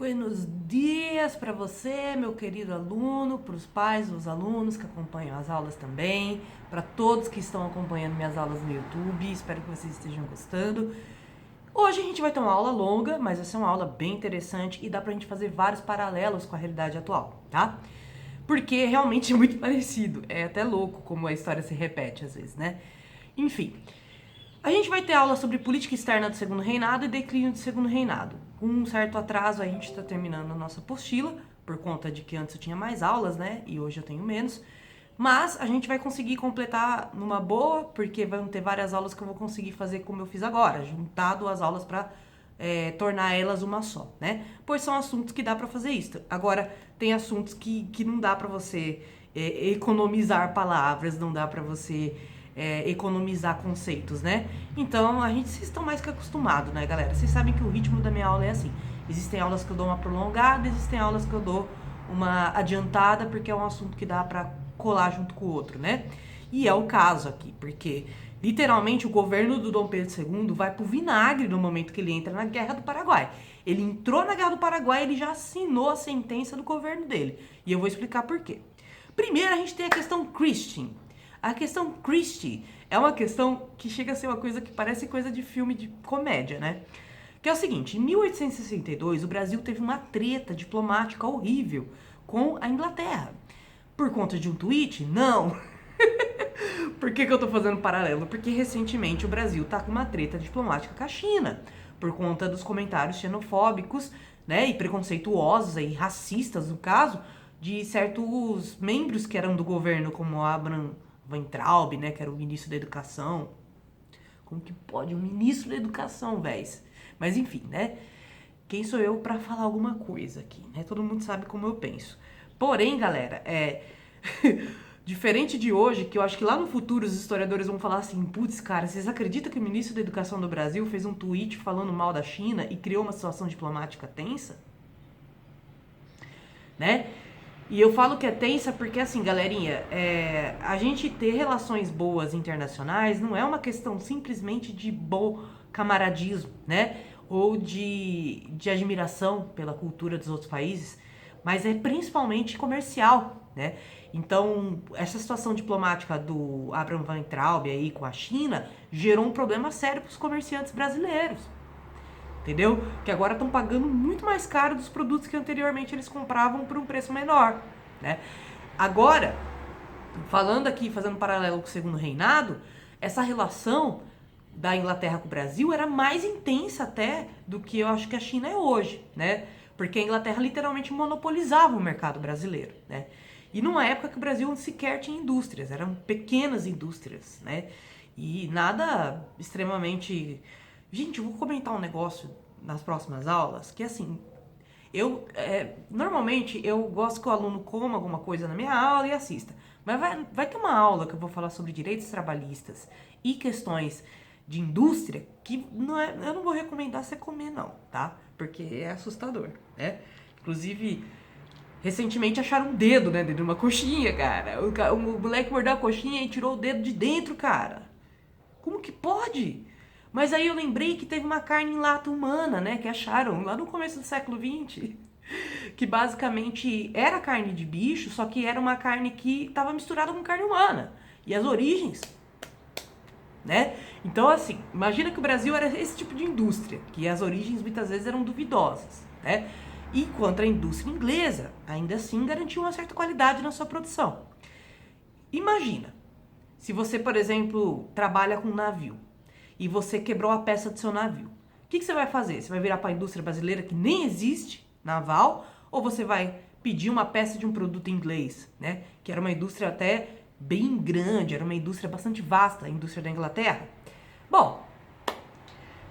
Buenos dias para você, meu querido aluno, para os pais dos alunos que acompanham as aulas também, para todos que estão acompanhando minhas aulas no YouTube, espero que vocês estejam gostando. Hoje a gente vai ter uma aula longa, mas vai ser uma aula bem interessante e dá pra gente fazer vários paralelos com a realidade atual, tá? Porque é realmente muito parecido, é até louco como a história se repete às vezes, né? Enfim, a gente vai ter aula sobre política externa do Segundo Reinado e declínio do Segundo Reinado. Com um certo atraso, a gente está terminando a nossa apostila, por conta de que antes eu tinha mais aulas, né? E hoje eu tenho menos. Mas a gente vai conseguir completar numa boa, porque vão ter várias aulas que eu vou conseguir fazer como eu fiz agora, juntar duas aulas para tornar elas uma só, né? Pois são assuntos que dá para fazer isso. Agora, tem assuntos que não dá para você economizar palavras, não dá para você economizar conceitos, né? Então, vocês estão mais que acostumados, né, galera? Vocês sabem que o ritmo da minha aula é assim. Existem aulas que eu dou uma prolongada, existem aulas que eu dou uma adiantada, porque é um assunto que dá pra colar junto com o outro, né? E é o caso aqui, porque literalmente o governo do Dom Pedro II vai pro vinagre no momento que ele entra na Guerra do Paraguai. Ele entrou na Guerra do Paraguai e ele já assinou a sentença do governo dele. E eu vou explicar por quê. Primeiro, a gente tem a questão Christian. A questão Christie é uma questão que chega a ser uma coisa que parece coisa de filme de comédia, né? Que é o seguinte, em 1862 o Brasil teve uma treta diplomática horrível com a Inglaterra. Por conta de um tweet? Não. Por que eu tô fazendo paralelo? Porque recentemente o Brasil tá com uma treta diplomática com a China. Por conta dos comentários xenofóbicos, né, e preconceituosos e racistas, no caso, de certos membros que eram do governo, como Abraham Weintraub, né, que era o ministro da Educação. Como que pode um ministro da Educação, véis? Mas enfim, né? Quem sou eu pra falar alguma coisa aqui, né? Todo mundo sabe como eu penso. Porém, galera, diferente de hoje, que eu acho que lá no futuro os historiadores vão falar assim, putz, cara, vocês acreditam que o ministro da Educação do Brasil fez um tweet falando mal da China e criou uma situação diplomática tensa? Né? E eu falo que é tensa porque, assim, galerinha, a gente ter relações boas internacionais não é uma questão simplesmente de bom camaradismo, né? Ou de admiração pela cultura dos outros países, mas é principalmente comercial, né? Então, essa situação diplomática do Abraham Weintraub aí com a China gerou um problema sério para os comerciantes brasileiros. Entendeu? Que agora estão pagando muito mais caro dos produtos que anteriormente eles compravam por um preço menor, né? Agora, falando aqui, fazendo um paralelo com o Segundo Reinado, essa relação da Inglaterra com o Brasil era mais intensa até do que eu acho que a China é hoje, né? Porque a Inglaterra literalmente monopolizava o mercado brasileiro, né? E numa época que o Brasil sequer tinha indústrias, eram pequenas indústrias, né? E nada extremamente... Gente, eu vou comentar um negócio nas próximas aulas, que assim, normalmente eu gosto que o aluno coma alguma coisa na minha aula e assista. Mas vai ter uma aula que eu vou falar sobre direitos trabalhistas e questões de indústria que eu não vou recomendar você comer não, tá? Porque é assustador, né? Inclusive, recentemente acharam um dedo, né, dentro de uma coxinha, cara. O moleque mordeu a coxinha e tirou o dedo de dentro, cara. Como que pode? Mas aí eu lembrei que teve uma carne em lata humana, né, que acharam lá no começo do século XX, que basicamente era carne de bicho, só que era uma carne que estava misturada com carne humana. E as origens, né? Então, assim, imagina que o Brasil era esse tipo de indústria, que as origens muitas vezes eram duvidosas, né? Enquanto a indústria inglesa, ainda assim, garantia uma certa qualidade na sua produção. Imagina, se você, por exemplo, trabalha com um navio, e você quebrou a peça do seu navio. O que você vai fazer? Você vai virar para a indústria brasileira que nem existe, naval, ou você vai pedir uma peça de um produto inglês, né? Que era uma indústria até bem grande, era uma indústria bastante vasta, a indústria da Inglaterra. Bom,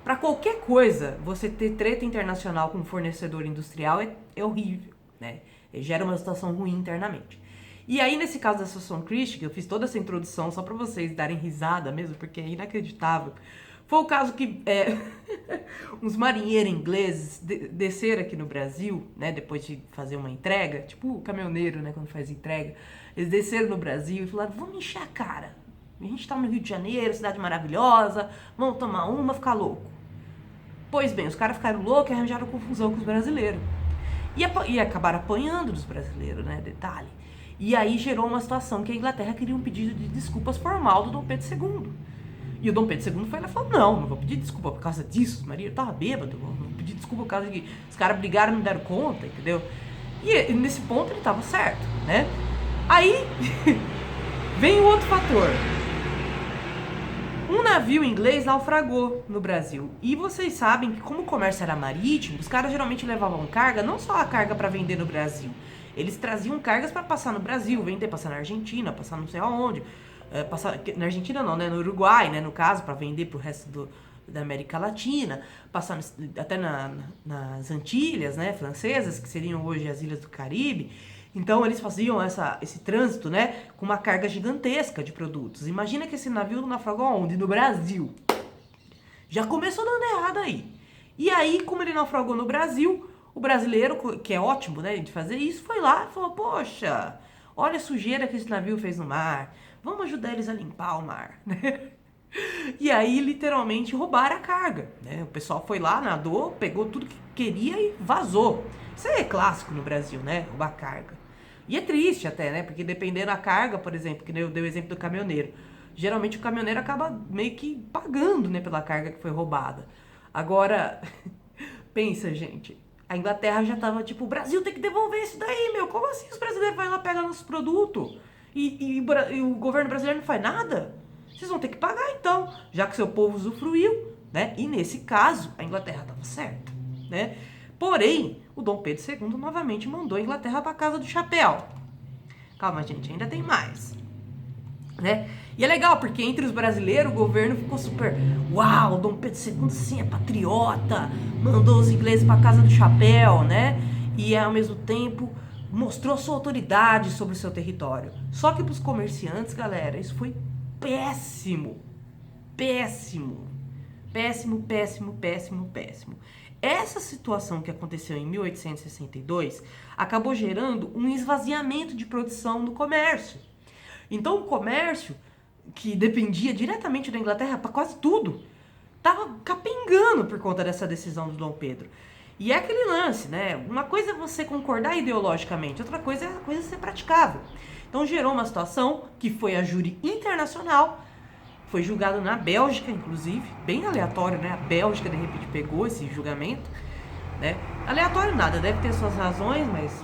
para qualquer coisa, você ter treta internacional com um fornecedor industrial é horrível, né? Gera uma situação ruim internamente. E aí, nesse caso da Associação Christie, eu fiz toda essa introdução só pra vocês darem risada mesmo, porque é inacreditável. Foi o caso que uns marinheiros ingleses desceram aqui no Brasil, né, depois de fazer uma entrega, tipo o caminhoneiro, né, quando faz entrega. Eles desceram no Brasil e falaram, vamos encher a cara. A gente tá no Rio de Janeiro, cidade maravilhosa, vamos tomar uma, ficar louco. Pois bem, os caras ficaram loucos e arranjaram confusão com os brasileiros. E acabaram apanhando dos brasileiros, né? Detalhe. E aí gerou uma situação que a Inglaterra queria um pedido de desculpas formal do Dom Pedro II. E o Dom Pedro II foi lá e falou, não vou pedir desculpa por causa disso, Maria, eu tava bêbado, não vou pedir desculpa por causa de que os caras brigaram e não deram conta, entendeu? E nesse ponto ele tava certo, né? Aí vem o outro fator. Um navio inglês naufragou no Brasil. E vocês sabem que como o comércio era marítimo, os caras geralmente levavam carga, não só a carga para vender no Brasil. Eles traziam cargas para passar no Brasil, vender, passar na Argentina, passar não sei aonde. Passar, na Argentina não, né? No Uruguai, né? No caso, para vender pro resto da América Latina. Passar até nas Antilhas, né? Francesas, que seriam hoje as ilhas do Caribe. Então eles faziam esse trânsito, né, com uma carga gigantesca de produtos. Imagina que esse navio naufragou onde? No Brasil. Já começou dando errado aí. E aí, como ele naufragou no Brasil, o brasileiro, que é ótimo, né, de fazer isso, foi lá e falou, poxa, olha a sujeira que esse navio fez no mar. Vamos ajudar eles a limpar o mar, né? E aí, literalmente, roubaram a carga, né? O pessoal foi lá, nadou, pegou tudo que queria e vazou. Isso aí é clássico no Brasil, né? Roubar carga. E é triste até, né? Porque dependendo da carga, por exemplo, que eu dei o exemplo do caminhoneiro. Geralmente o caminhoneiro acaba meio que pagando, né, pela carga que foi roubada. Agora, pensa, gente. A Inglaterra já tava tipo, o Brasil tem que devolver isso daí, meu. Como assim os brasileiros vão lá pegar nosso produto? E o governo brasileiro não faz nada? Vocês vão ter que pagar então, já que seu povo usufruiu, né? E nesse caso, a Inglaterra tava certa, né? Porém, o Dom Pedro II novamente mandou a Inglaterra para casa do chapéu. Calma, gente, ainda tem mais, né? E é legal, porque entre os brasileiros o governo ficou super... Uau, o Dom Pedro II sim é patriota, mandou os ingleses para casa do chapéu, né? E ao mesmo tempo mostrou sua autoridade sobre o seu território. Só que para os comerciantes, galera, isso foi péssimo. Péssimo. Péssimo, péssimo, péssimo, péssimo. Essa situação que aconteceu em 1862 acabou gerando um esvaziamento de produção no comércio. Então o comércio, que dependia diretamente da Inglaterra para quase tudo, estava capengando por conta dessa decisão do Dom Pedro. E é aquele lance, né? Uma coisa é você concordar ideologicamente, outra coisa é a coisa ser praticável. Então gerou uma situação que foi a júri internacional. Foi julgado na Bélgica, inclusive, bem aleatório, né? A Bélgica, de repente, pegou esse julgamento, né? Aleatório nada, deve ter suas razões, mas,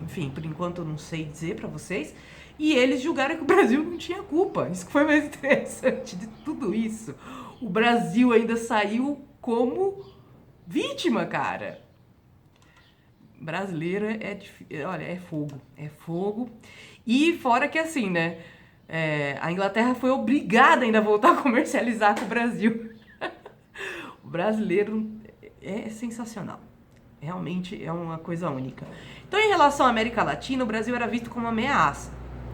enfim, por enquanto eu não sei dizer pra vocês. E eles julgaram que o Brasil não tinha culpa. Isso que foi mais interessante de tudo isso. O Brasil ainda saiu como vítima, cara. Brasileiro olha, é fogo. É fogo. E fora que assim, né? A Inglaterra foi obrigada ainda a voltar a comercializar com o Brasil. O brasileiro é sensacional. Realmente é uma coisa única. Então, em relação à América Latina, o Brasil era visto como uma ameaça.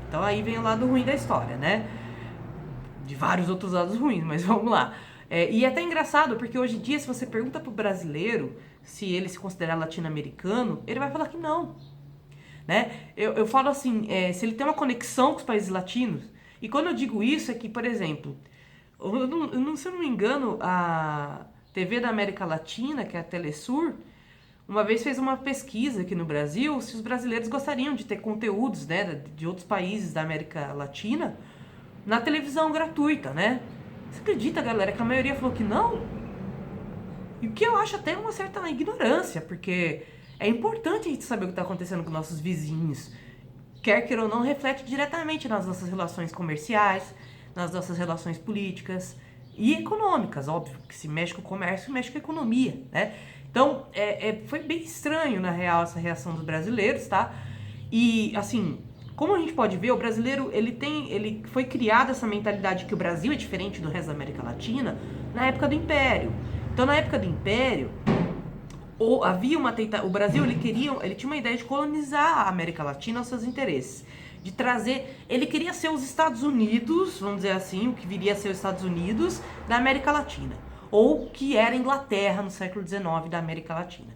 Então, aí vem o lado ruim da história, né? De vários outros lados ruins, mas vamos lá. E é até engraçado, porque hoje em dia, se você pergunta pro brasileiro se ele se considera latino-americano, ele vai falar que não. Né? Eu falo assim, se ele tem uma conexão com os países latinos, e quando eu digo isso é que, por exemplo, se eu não me engano, a TV da América Latina, que é a Telesur, uma vez fez uma pesquisa aqui no Brasil se os brasileiros gostariam de ter conteúdos, né, de outros países da América Latina na televisão gratuita, né? Você acredita, galera, que a maioria falou que não? E o que eu acho até uma certa ignorância, porque é importante a gente saber o que está acontecendo com nossos vizinhos. Quer queira ou não, reflete diretamente nas nossas relações comerciais, nas nossas relações políticas e econômicas, óbvio, porque se mexe com o comércio, mexe com a economia, né? Então, foi bem estranho, na real, essa reação dos brasileiros, tá? E, assim, como a gente pode ver, o brasileiro, ele foi criada essa mentalidade que o Brasil é diferente do resto da América Latina na época do Império. Então, na época do Império, havia o Brasil, ele tinha uma ideia de colonizar a América Latina aos seus interesses, de trazer, ele queria ser os Estados Unidos, vamos dizer assim, o que viria a ser os Estados Unidos da América Latina, ou que era a Inglaterra no século XIX da América Latina.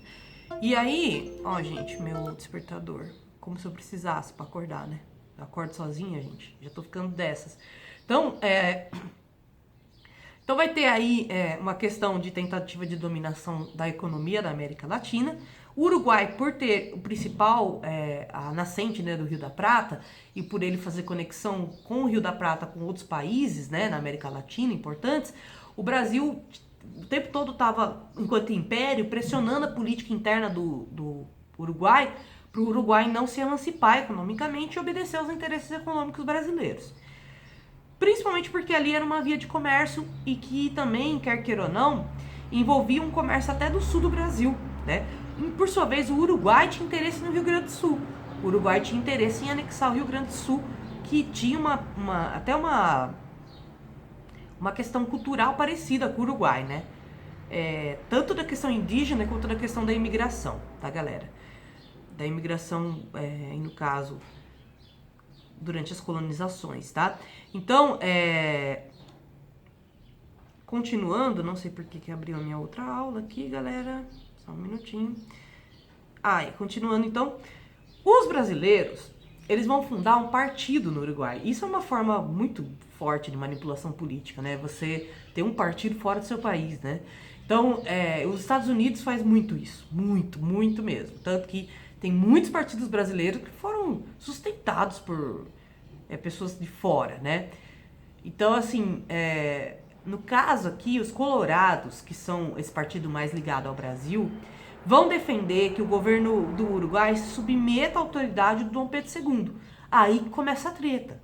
E aí, ó, gente, meu despertador, como se eu precisasse pra acordar, né? Eu acordo sozinha, gente, já tô ficando dessas. Então, vai ter aí uma questão de tentativa de dominação da economia da América Latina. O Uruguai, por ter o principal, a nascente, né, do Rio da Prata, e por ele fazer conexão com o Rio da Prata com outros países, né, na América Latina importantes, o Brasil o tempo todo estava, enquanto império, pressionando a política interna do Uruguai para o Uruguai não se emancipar economicamente e obedecer aos interesses econômicos brasileiros. Principalmente porque ali era uma via de comércio e que também, quer queira ou não, envolvia um comércio até do sul do Brasil, né? E, por sua vez, o Uruguai tinha interesse no Rio Grande do Sul. O Uruguai tinha interesse em anexar o Rio Grande do Sul, que tinha até uma questão cultural parecida com o Uruguai, né? Tanto da questão indígena quanto da questão da imigração, tá, galera? Da imigração, no caso, durante as colonizações, tá? Então, continuando, não sei por que abriu a minha outra aula aqui, galera, só um minutinho. Continuando, então, os brasileiros, eles vão fundar um partido no Uruguai. Isso é uma forma muito forte de manipulação política, né? Você ter um partido fora do seu país, né? Então, os Estados Unidos faz muito isso, muito, muito mesmo. Tanto que tem muitos partidos brasileiros que foram sustentados por pessoas de fora, né? Então, assim, no caso aqui, os colorados, que são esse partido mais ligado ao Brasil, vão defender que o governo do Uruguai se submeta à autoridade do Dom Pedro II. Aí começa a treta.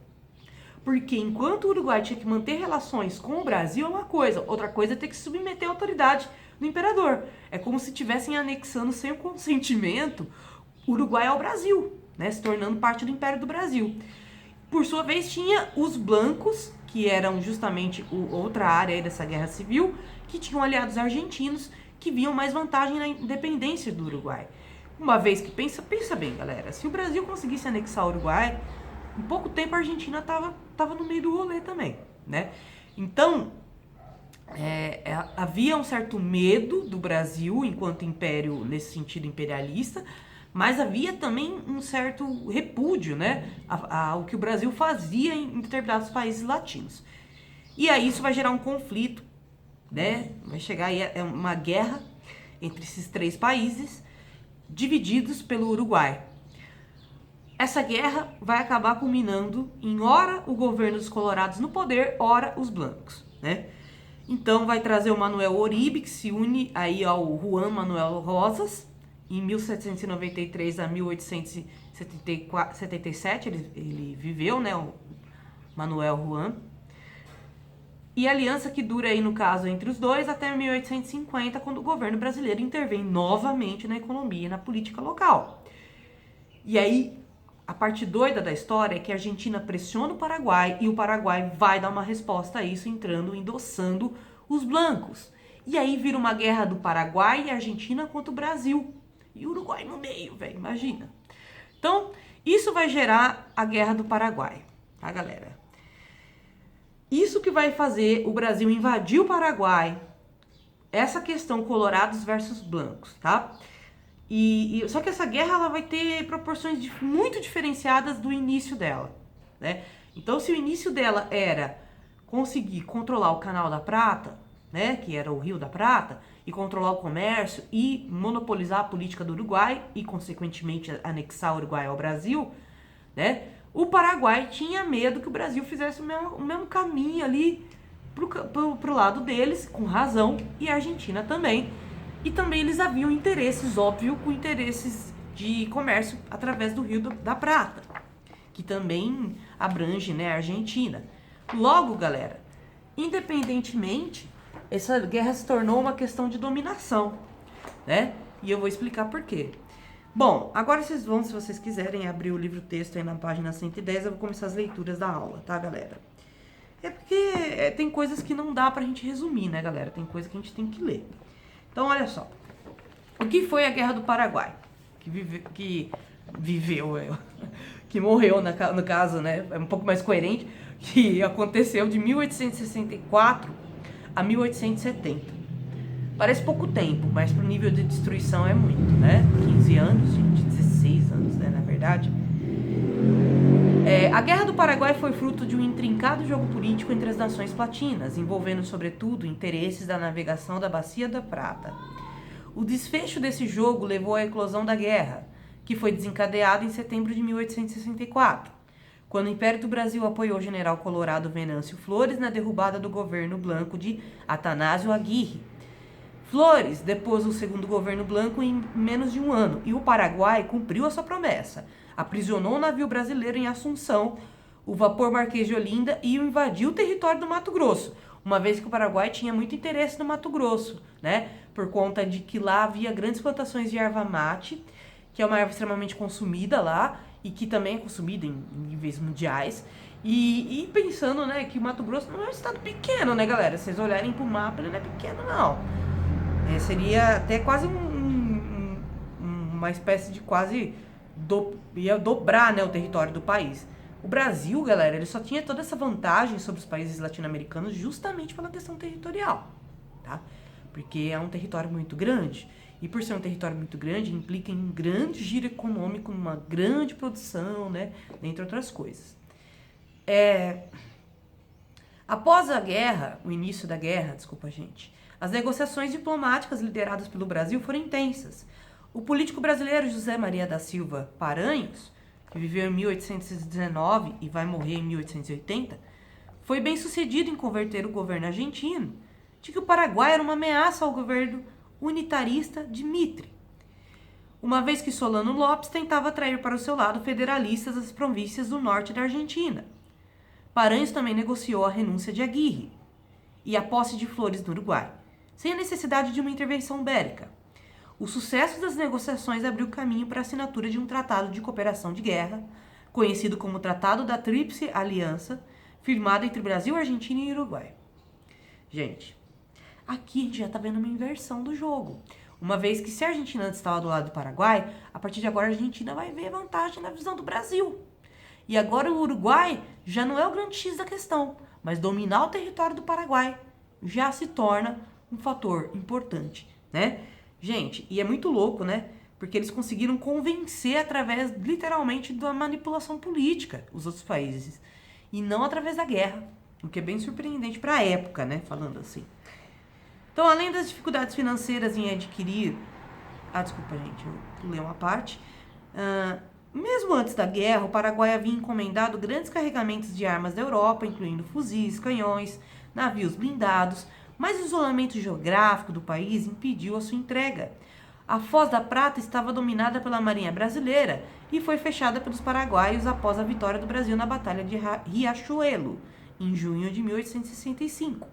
Porque enquanto o Uruguai tinha que manter relações com o Brasil é uma coisa, outra coisa é ter que se submeter à autoridade do imperador. É como se estivessem anexando sem o consentimento o Uruguai ao Brasil, né, se tornando parte do Império do Brasil. Por sua vez, tinha os blancos, que eram justamente outra área aí dessa guerra civil, que tinham aliados argentinos, que viam mais vantagem na independência do Uruguai. Uma vez que pensa bem, galera, se o Brasil conseguisse anexar o Uruguai, em pouco tempo a Argentina tava no meio do rolê também, né? Então, havia um certo medo do Brasil enquanto império, nesse sentido imperialista, mas havia também um certo repúdio, né, ao que o Brasil fazia em determinados países latinos. E aí isso vai gerar um conflito, né? Vai chegar aí uma guerra entre esses três países, divididos pelo Uruguai. Essa guerra vai acabar culminando em ora o governo dos colorados no poder, ora os blancos, né? Então vai trazer o Manuel Oribe, que se une aí ao Juan Manuel Rosas, em 1793 a 1877, ele viveu, né, o Manuel Juan. E a aliança que dura aí, no caso, entre os dois até 1850, quando o governo brasileiro intervém novamente na economia e na política local. E aí, a parte doida da história é que a Argentina pressiona o Paraguai e o Paraguai vai dar uma resposta a isso, endossando os blancos. E aí vira uma guerra do Paraguai e Argentina contra o Brasil. E o Uruguai no meio, velho, imagina. Então, isso vai gerar a Guerra do Paraguai, tá, galera? Isso que vai fazer o Brasil invadir o Paraguai, essa questão colorados versus blancos, tá? Só que essa guerra ela vai ter proporções muito diferenciadas do início dela, né? Então, se o início dela era conseguir controlar o Canal da Prata, né, que era o Rio da Prata, e controlar o comércio e monopolizar a política do Uruguai e, consequentemente, anexar o Uruguai ao Brasil, né? O Paraguai tinha medo que o Brasil fizesse o mesmo caminho ali pro lado deles, com razão, e a Argentina também. E também eles haviam interesses, óbvio, com interesses de comércio através do Rio da Prata, que também abrange, né, a Argentina. Logo, galera, independentemente, essa guerra se tornou uma questão de dominação, né? E eu vou explicar por quê. Bom, agora vocês vão, se vocês quiserem, abrir o livro-texto aí na página 110, eu vou começar as leituras da aula, tá, galera? É porque tem coisas que não dá pra gente resumir, né, galera? Tem coisa que a gente tem que ler. Então, olha só. O que foi a Guerra do Paraguai? Que morreu, no caso, né? É um pouco mais coerente, que aconteceu de 1864 a 1870. Parece pouco tempo, mas pro nível de destruição é muito, né? 15 anos, gente, 16 anos, né, na verdade. A Guerra do Paraguai foi fruto de um intrincado jogo político entre as nações latinas, envolvendo, sobretudo, interesses da navegação da Bacia da Prata. O desfecho desse jogo levou à eclosão da guerra, que foi desencadeada em setembro de 1864, quando o Império do Brasil apoiou o general colorado Venâncio Flores na derrubada do governo Blanco de Atanásio Aguirre. Flores depôs o segundo governo Blanco em menos de um ano, e o Paraguai cumpriu a sua promessa. Aprisionou o navio brasileiro em Assunção, o vapor Marquês de Olinda, e invadiu o território do Mato Grosso, uma vez que o Paraguai tinha muito interesse no Mato Grosso, né? Por conta de que lá havia grandes plantações de erva mate, que é uma erva extremamente consumida lá, e que também é consumida em níveis mundiais. E pensando, né, que o Mato Grosso não é um estado pequeno, né, galera? Se vocês olharem pro mapa, ele não é pequeno, não. Seria até quase uma espécie de quase... ia dobrar, né, o território do país. O Brasil, galera, ele só tinha toda essa vantagem sobre os países latino-americanos justamente pela questão territorial, tá? Porque é um território muito grande. E por ser um território muito grande, implica em um grande giro econômico, uma grande produção, né? Dentre outras coisas. Após a guerra, o início da guerra, desculpa, gente, as negociações diplomáticas lideradas pelo Brasil foram intensas. O político brasileiro José Maria da Silva Paranhos, que viveu em 1819 e vai morrer em 1880, foi bem sucedido em converter o governo argentino de que o Paraguai era uma ameaça ao governo unitarista de Mitre, uma vez que Solano Lopes tentava atrair para o seu lado federalistas das províncias do norte da Argentina. Paranhos também negociou a renúncia de Aguirre e a posse de Flores no Uruguai, sem a necessidade de uma intervenção bélica. O sucesso das negociações abriu caminho para a assinatura de um tratado de cooperação de guerra, conhecido como Tratado da Tríplice Aliança, firmado entre Brasil, Argentina e Uruguai. Gente, aqui a gente já está vendo uma inversão do jogo. Uma vez que se a Argentina antes estava do lado do Paraguai, a partir de agora a Argentina vai ver vantagem na visão do Brasil. E agora o Uruguai já não é o grande X da questão, mas dominar o território do Paraguai já se torna um fator importante, né? Gente, e é muito louco, né? Porque eles conseguiram convencer através, literalmente, da manipulação política os outros países. E não através da guerra. O que é bem surpreendente para a época, né? Falando assim. Então, além das dificuldades financeiras em adquirir... desculpa, gente, eu pulei uma parte. Mesmo antes da guerra, o Paraguai havia encomendado grandes carregamentos de armas da Europa, incluindo fuzis, canhões, navios blindados, mas o isolamento geográfico do país impediu a sua entrega. A Foz da Prata estava dominada pela Marinha Brasileira e foi fechada pelos paraguaios após a vitória do Brasil na Batalha de Riachuelo, em junho de 1865.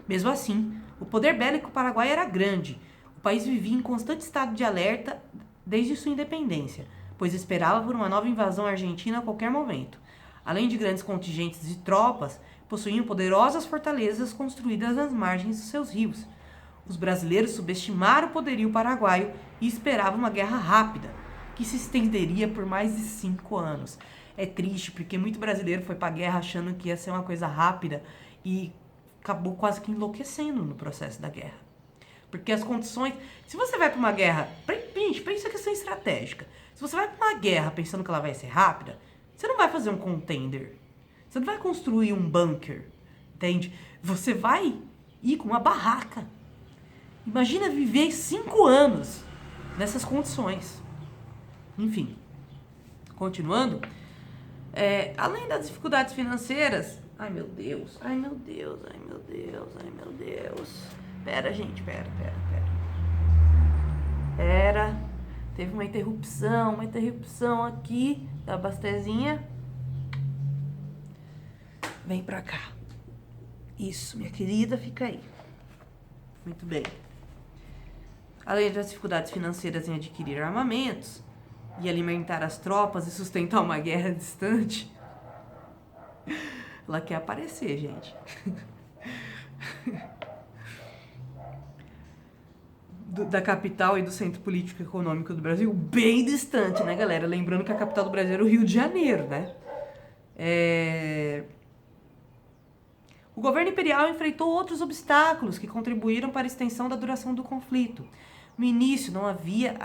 Mesmo assim, o poder bélico paraguaio era grande. O país vivia em constante estado de alerta desde sua independência, pois esperava por uma nova invasão argentina a qualquer momento. Além de grandes contingentes de tropas, possuíam poderosas fortalezas construídas nas margens dos seus rios. Os brasileiros subestimaram o poderio paraguaio e esperavam uma guerra rápida, que se estenderia por mais de 5 anos. É triste, porque muito brasileiro foi para a guerra achando que ia ser uma coisa rápida e acabou quase que enlouquecendo no processo da guerra. Porque as condições... Se você vai para uma guerra... Pensa a questão estratégica. Se você vai para uma guerra pensando que ela vai ser rápida, você não vai fazer um contender. Você não vai construir um bunker, entende? Você vai ir com uma barraca. Imagina viver 5 anos nessas condições. Enfim, continuando. Além das dificuldades financeiras... Ai, meu Deus. Pera, gente, pera. Teve uma interrupção aqui da Bastezinha. Vem pra cá. Isso, minha querida, fica aí. Muito bem. Além das dificuldades financeiras em adquirir armamentos e alimentar as tropas e sustentar uma guerra distante, ela quer aparecer, gente. Da capital e do centro político e econômico do Brasil, bem distante, né, galera? Lembrando que a capital do Brasil era o Rio de Janeiro, né? O governo imperial enfrentou outros obstáculos que contribuíram para a extensão da duração do conflito. No início, não havia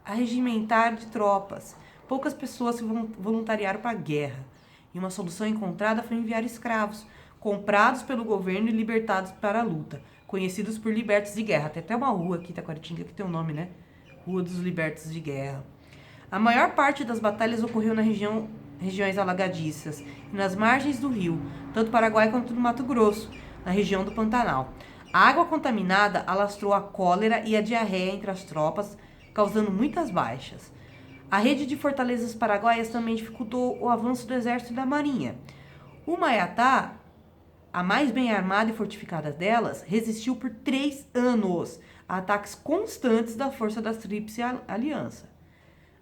arregimentar de tropas. Poucas pessoas se voluntariaram para a guerra. E uma solução encontrada foi enviar escravos, comprados pelo governo e libertados para a luta. conhecidos por libertos de guerra. Tem até uma rua aqui, Taquaritinga, que tem um nome, né? Rua dos Libertos de Guerra. A maior parte das batalhas ocorreu na regiões alagadiças e nas margens do rio, tanto Paraguai quanto no Mato Grosso, na região do Pantanal. A água contaminada alastrou a cólera e a diarreia entre as tropas, causando muitas baixas. A rede de fortalezas paraguaias também dificultou o avanço do exército e da marinha. O Maiatá, a mais bem armada e fortificada delas, resistiu por 3 anos a ataques constantes da força da Tríplice Aliança.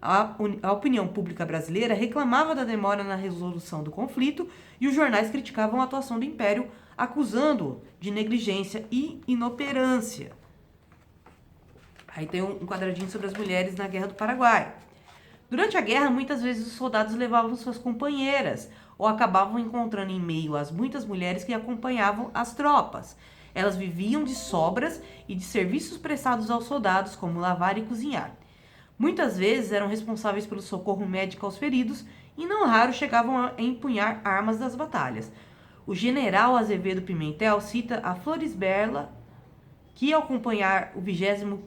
A opinião pública brasileira reclamava da demora na resolução do conflito e os jornais criticavam a atuação do Império, acusando-o de negligência e inoperância. Aí tem um quadradinho sobre as mulheres na Guerra do Paraguai. Durante a guerra, muitas vezes os soldados levavam suas companheiras ou acabavam encontrando em meio às muitas mulheres que acompanhavam as tropas. Elas viviam de sobras e de serviços prestados aos soldados, como lavar e cozinhar. Muitas vezes eram responsáveis pelo socorro médico aos feridos e não raro chegavam a empunhar armas das batalhas. O general Azevedo Pimentel cita a Florisbela, que ao acompanhar o 29º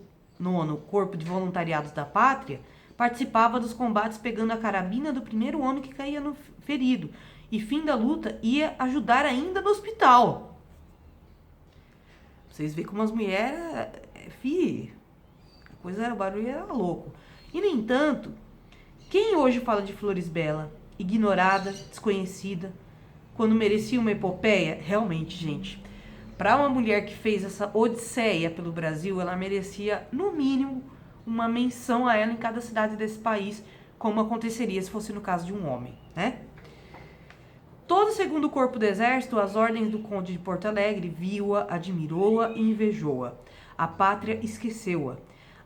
Corpo de Voluntariados da Pátria, participava dos combates pegando a carabina do primeiro homem que caía no ferido e, fim da luta, ia ajudar ainda no hospital. Vocês veem como as mulheres... o barulho era louco. E, no entanto, quem hoje fala de Florisbela, ignorada, desconhecida, quando merecia uma epopeia? Realmente, gente, para uma mulher que fez essa odisseia pelo Brasil, ela merecia, no mínimo, uma menção a ela em cada cidade desse país, como aconteceria se fosse no caso de um homem, né? Todo o segundo corpo do exército, as ordens do conde de Porto Alegre, viu-a, admirou-a e invejou-a. A pátria esqueceu-a.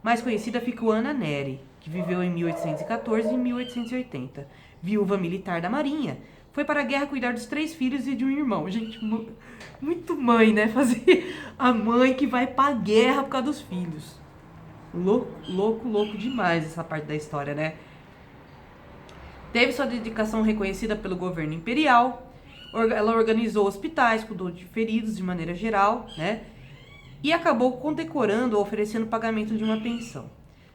Mais conhecida ficou Ana Nery, que viveu em 1814 e 1880. Viúva militar da Marinha, foi para a guerra cuidar dos 3 filhos e de um irmão. Gente, muito mãe, né? Fazer a mãe que vai para a guerra por causa dos filhos. Louco demais essa parte da história, né? Teve sua dedicação reconhecida pelo governo imperial. Ela organizou hospitais, cuidou de feridos de maneira geral, né? E acabou condecorando ou oferecendo pagamento de uma pensão.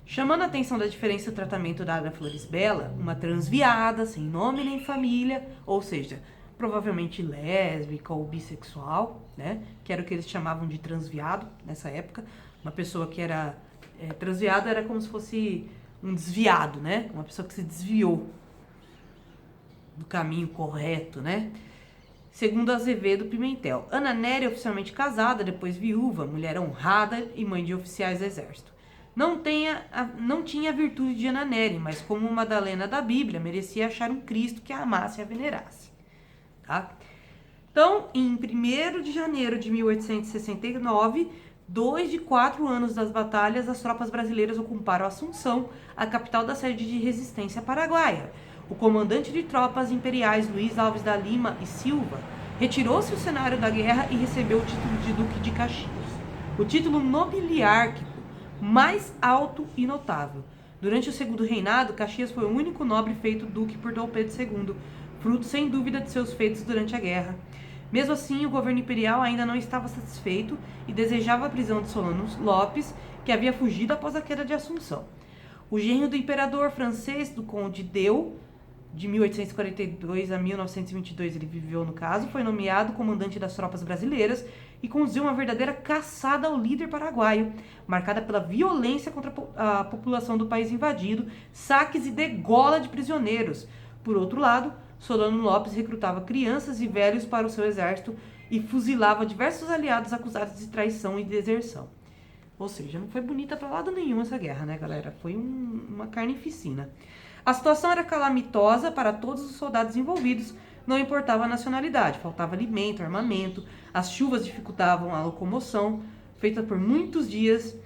Chamando a atenção da diferença do tratamento dado a Florisbela, uma transviada, sem nome nem família, ou seja, provavelmente lésbica ou bissexual, né? Que era o que eles chamavam de transviado nessa época. Uma pessoa que era transviado era como se fosse um desviado, né? Uma pessoa que se desviou do caminho correto, né? Segundo Azevedo Pimentel. Ana Nery, oficialmente casada, depois viúva, mulher honrada e mãe de oficiais do exército. Não tinha a virtude de Ana Nery, mas como Madalena da Bíblia, merecia achar um Cristo que a amasse e a venerasse. Tá? Então, em 1º de janeiro de 1869, 2 de 4 anos das batalhas, as tropas brasileiras ocuparam Assunção, a capital da sede de resistência paraguaia. O comandante de tropas imperiais, Luiz Alves da Lima e Silva, retirou-se do cenário da guerra e recebeu o título de Duque de Caxias, o título nobiliárquico mais alto e notável. Durante o segundo reinado, Caxias foi o único nobre feito duque por Dom Pedro II, fruto sem dúvida de seus feitos durante a guerra. Mesmo assim, o governo imperial ainda não estava satisfeito e desejava a prisão de Solano Lopes, que havia fugido após a queda de Assunção. O genro do imperador francês, do conde Deu, de 1842 a 1922 ele viveu no caso, foi nomeado comandante das tropas brasileiras e conduziu uma verdadeira caçada ao líder paraguaio, marcada pela violência contra a população do país invadido, saques e degola de prisioneiros. Por outro lado, Solano Lopes recrutava crianças e velhos para o seu exército e fuzilava diversos aliados acusados de traição e deserção. Ou seja, não foi bonita para lado nenhum essa guerra, né, galera? Foi uma carnificina. A situação era calamitosa para todos os soldados envolvidos, não importava a nacionalidade, faltava alimento, armamento, as chuvas dificultavam a locomoção, feita por muitos dias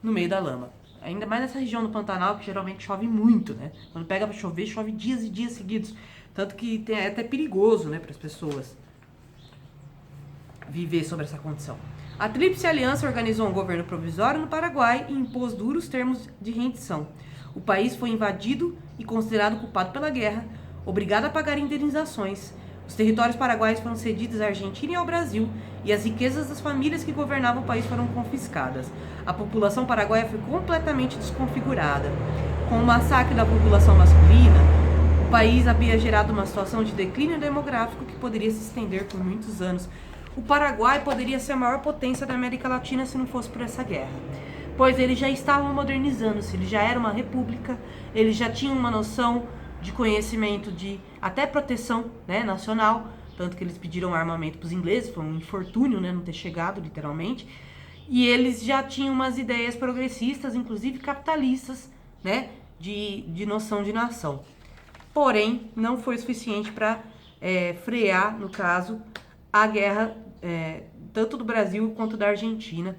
no meio da lama. Ainda mais nessa região do Pantanal, que geralmente chove muito, né? Quando pega para chover, chove dias e dias seguidos. Tanto que é até perigoso, né, para as pessoas viver sobre essa condição. A Tríplice Aliança organizou um governo provisório no Paraguai e impôs duros termos de rendição. O país foi invadido e considerado culpado pela guerra, obrigado a pagar indenizações. Os territórios paraguaios foram cedidos à Argentina e ao Brasil, e as riquezas das famílias que governavam o país foram confiscadas. A população paraguaia foi completamente desconfigurada. Com o massacre da população masculina, o país havia gerado uma situação de declínio demográfico que poderia se estender por muitos anos. O Paraguai poderia ser a maior potência da América Latina se não fosse por essa guerra, pois eles já estavam modernizando-se, ele já era uma república, eles já tinham uma noção de conhecimento de até proteção, né, nacional, tanto que eles pediram armamento para os ingleses, foi um infortúnio, né, não ter chegado literalmente, e eles já tinham umas ideias progressistas, inclusive capitalistas, né, de noção de nação. Porém, não foi suficiente para frear, no caso, a guerra tanto do Brasil quanto da Argentina.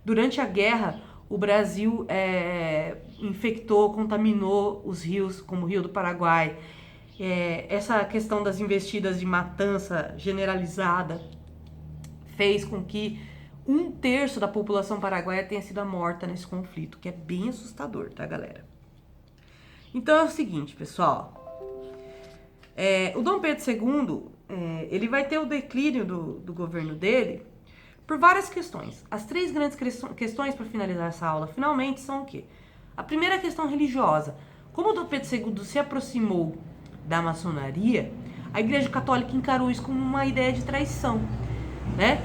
Durante a guerra, o Brasil infectou, contaminou os rios, como o Rio do Paraguai. Essa questão das investidas de matança generalizada fez com que 1/3 da população paraguaia tenha sido morta nesse conflito, que é bem assustador, tá, galera? Então é o seguinte, pessoal. O Dom Pedro II, ele vai ter o declínio do governo dele por várias questões. As 3 grandes questões para finalizar essa aula, finalmente, são o quê? A primeira questão religiosa. Como o Dom Pedro II se aproximou da maçonaria, a Igreja Católica encarou isso como uma ideia de traição, né?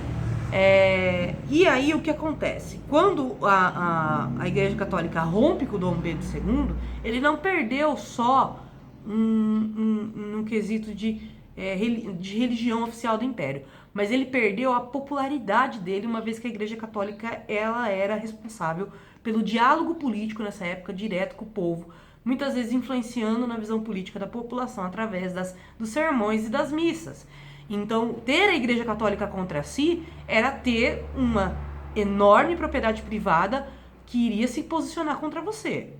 E aí o que acontece? Quando a Igreja Católica rompe com o Dom Pedro II, ele não perdeu só num quesito de religião oficial do Império, mas ele perdeu a popularidade dele, uma vez que a Igreja Católica ela era responsável pelo diálogo político nessa época direto com o povo, muitas vezes influenciando na visão política da população através dos sermões e das missas. Então, ter a Igreja Católica contra si era ter uma enorme propriedade privada que iria se posicionar contra você,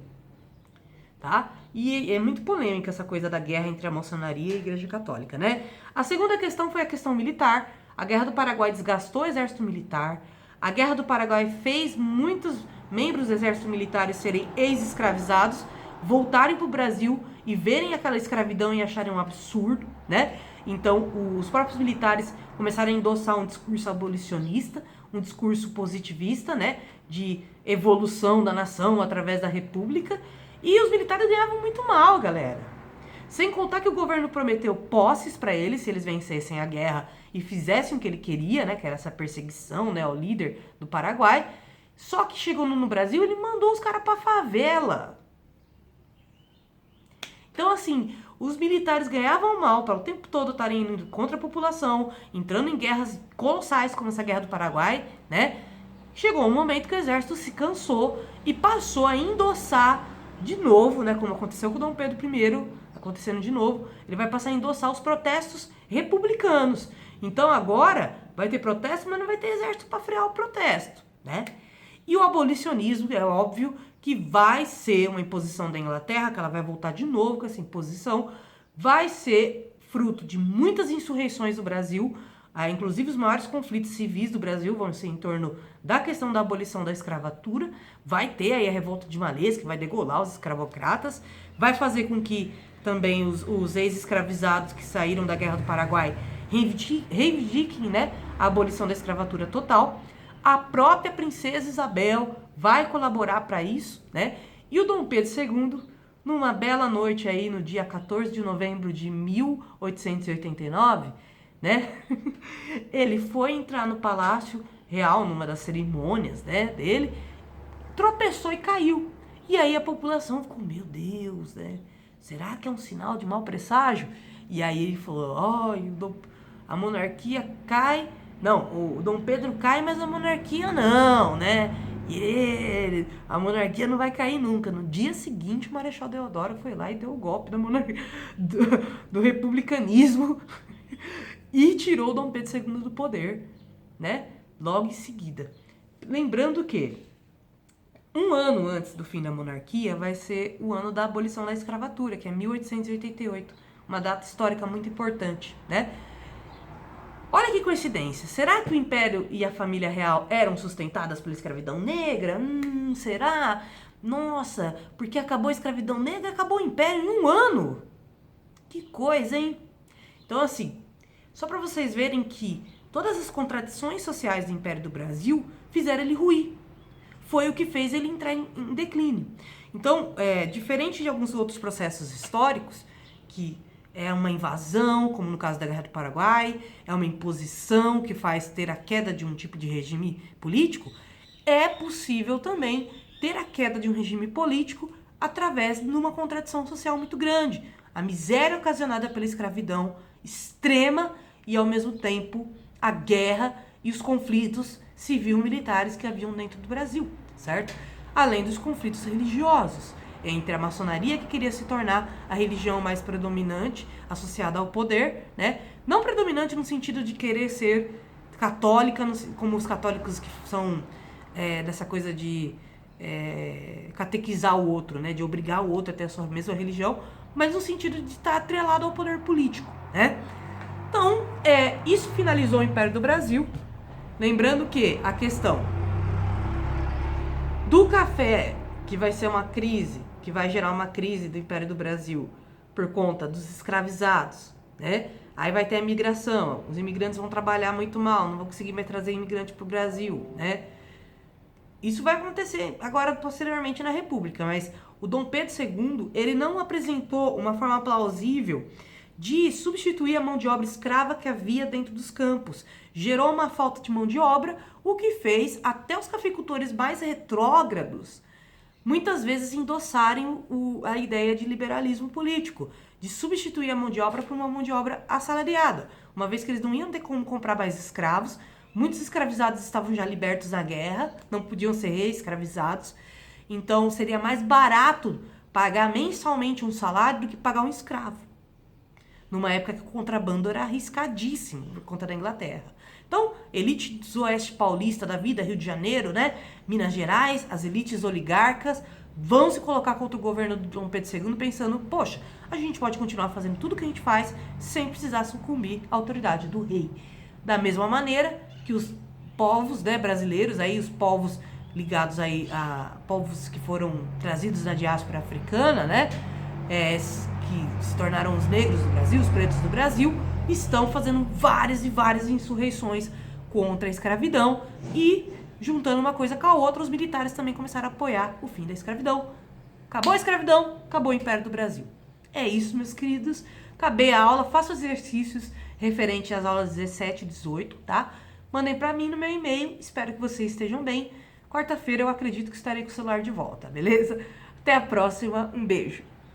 tá? E é muito polêmica essa coisa da guerra entre a maçonaria e a Igreja Católica, né? A segunda questão foi a questão militar. A Guerra do Paraguai desgastou o exército militar. A Guerra do Paraguai fez muitos membros do exército militar serem ex-escravizados, voltarem para o Brasil e verem aquela escravidão e acharem um absurdo, né? Então, os próprios militares começaram a endossar um discurso abolicionista, um discurso positivista, né? De evolução da nação através da república. E os militares ganhavam muito mal, galera. Sem contar que o governo prometeu posses para eles, se eles vencessem a guerra e fizessem o que ele queria, né? Que era essa perseguição, né? Ao líder do Paraguai. Só que chegou no Brasil, ele mandou os caras pra favela. Então, assim, os militares ganhavam mal para o tempo todo estarem indo contra a população, entrando em guerras colossais, como essa Guerra do Paraguai, né? Chegou um momento que o exército se cansou e passou a endossar de novo, né, como aconteceu com o Dom Pedro I, acontecendo de novo, ele vai passar a endossar os protestos republicanos. Então agora vai ter protesto, mas não vai ter exército para frear o protesto, né? E o abolicionismo, é óbvio que vai ser uma imposição da Inglaterra, que ela vai voltar de novo com essa imposição, vai ser fruto de muitas insurreições do Brasil, inclusive os maiores conflitos civis do Brasil vão ser em torno da questão da abolição da escravatura, vai ter aí a revolta de Malês, que vai degolar os escravocratas, vai fazer com que também os ex-escravizados que saíram da Guerra do Paraguai reivindiquem, né, a abolição da escravatura total. A própria princesa Isabel vai colaborar para isso, né? E o Dom Pedro II, numa bela noite aí no dia 14 de novembro de 1889, né? Ele foi entrar no Palácio Real, numa das cerimônias, né, dele, tropeçou e caiu. E aí a população ficou, meu Deus, né? Será que é um sinal de mau presságio? E aí ele falou, a monarquia cai. Não, o Dom Pedro cai, mas a monarquia não, né? E a monarquia não vai cair nunca. No dia seguinte, o Marechal Deodoro foi lá e deu o golpe da monarquia, do republicanismo e tirou o Dom Pedro II do poder, né? Logo em seguida. Lembrando que um ano antes do fim da monarquia vai ser o ano da abolição da escravatura, que é 1888, uma data histórica muito importante, né? Olha que coincidência, será que o Império e a família real eram sustentadas pela escravidão negra? Será? Nossa, porque acabou a escravidão negra, acabou o Império em um ano. Que coisa, hein? Então, assim, Só para vocês verem que todas as contradições sociais do Império do Brasil fizeram ele ruir. Foi o que fez ele entrar em declínio. Então, diferente de alguns outros processos históricos, que é uma invasão, como no caso da Guerra do Paraguai, é uma imposição que faz ter a queda de um tipo de regime político, é possível também ter a queda de um regime político através de uma contradição social muito grande. A miséria ocasionada pela escravidão extrema e, ao mesmo tempo, a guerra e os conflitos civil-militares que haviam dentro do Brasil, certo? Além dos conflitos religiosos, entre a maçonaria, que queria se tornar a religião mais predominante, associada ao poder, né? Não predominante no sentido de querer ser católica, como os católicos que são dessa coisa de catequizar o outro, né? De obrigar o outro a ter a sua mesma religião, mas no sentido de estar atrelado ao poder político, né? Então, isso finalizou o Império do Brasil. Lembrando que a questão do café, que vai ser uma crise, que vai gerar uma crise do Império do Brasil por conta dos escravizados, né? Aí vai ter a imigração, os imigrantes vão trabalhar muito mal, não vão conseguir mais trazer imigrante para o Brasil, né? Isso vai acontecer agora posteriormente na República, mas o Dom Pedro II, ele não apresentou uma forma plausível de substituir a mão de obra escrava que havia dentro dos campos. Gerou uma falta de mão de obra, o que fez até os cafeicultores mais retrógrados muitas vezes endossarem a ideia de liberalismo político, de substituir a mão de obra por uma mão de obra assalariada, uma vez que eles não iam ter como comprar mais escravos, muitos escravizados estavam já libertos da guerra, não podiam ser reescravizados, então seria mais barato pagar mensalmente um salário do que pagar um escravo, numa época que o contrabando era arriscadíssimo por conta da Inglaterra. Então, elites do oeste paulista da vida, Rio de Janeiro, né, Minas Gerais, as elites oligarcas vão se colocar contra o governo de Dom Pedro II pensando, poxa, a gente pode continuar fazendo tudo o que a gente faz sem precisar sucumbir à autoridade do rei. Da mesma maneira que os povos, né, brasileiros, aí, os povos ligados aí a povos que foram trazidos da diáspora africana, né, que se tornaram os negros do Brasil, os pretos do Brasil, estão fazendo várias e várias insurreições contra a escravidão e, juntando uma coisa com a outra, os militares também começaram a apoiar o fim da escravidão. Acabou a escravidão, acabou o Império do Brasil. É isso, meus queridos. Acabei a aula, faço os exercícios referentes às aulas 17 e 18, tá? Mandem pra mim no meu e-mail, espero que vocês estejam bem. Quarta-feira eu acredito que estarei com o celular de volta, beleza? Até a próxima, um beijo.